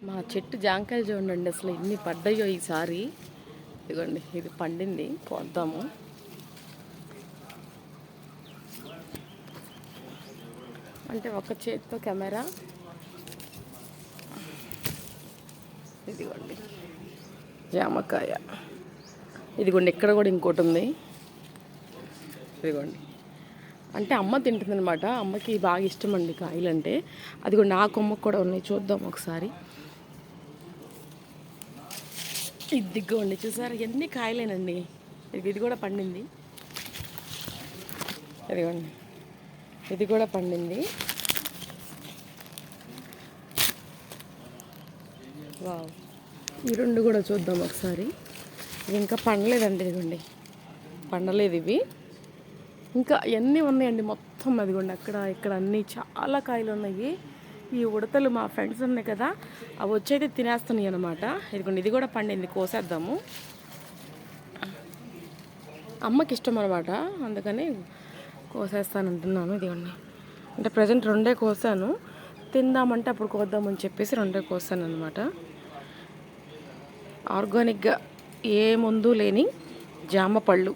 మా చెట్టు జాంకాయలు చూడండి అసలు ఎన్ని పడ్డాయో ఈసారి. ఇదిగోండి ఇది పండింది, కోద్దాము. అంటే ఒక చేతితో కెమెరా. ఇదిగోండి జామకాయ. ఇదిగోండి ఇక్కడ కూడా ఇంకోటి ఉంది. ఇదిగోండి అంటే అమ్మ తింటుంది అనమాట. అమ్మకి బాగా ఇష్టం అండి కాయలు అంటే. అదిగోండి ఆ కొమ్మకు కూడా ఉన్నాయి, చూద్దాం ఒకసారి. ఇదిగోండి చూసారు ఎన్ని కాయలేనండి. ఇది కూడా పండింది. ఇదిగోండి ఇది కూడా పండింది. వావ్, ఈ రెండు కూడా చూద్దాం ఒకసారి. ఇవి ఇంకా పండలేదండి. ఇదిగోండి పండలేదు ఇవి. ఇంకా ఎన్ని ఉన్నాయండి మొత్తం. అదిగోండి అక్కడ ఇక్కడ అన్నీ చాలా కాయలు ఉన్నాయి. ఈ ఉడతలు మా ఫ్రెండ్స్ ఉన్నాయి కదా, అవి వచ్చైతే తినేస్తున్నాయి అనమాట. ఇదిగోండి ఇది కూడా పండింది, కోసేద్దాము. అమ్మకి ఇష్టం అనమాట, అందుకని కోసేస్తానంటున్నాను. ఇదిగోండి అంటే ప్రజెంట్ రెండే కోసాను, తిందామంటే అప్పుడు కోద్దామని చెప్పేసి రెండే కోసాను అనమాట. ఆర్గానిక్గా ఏ మందు లేని జామ పళ్ళు.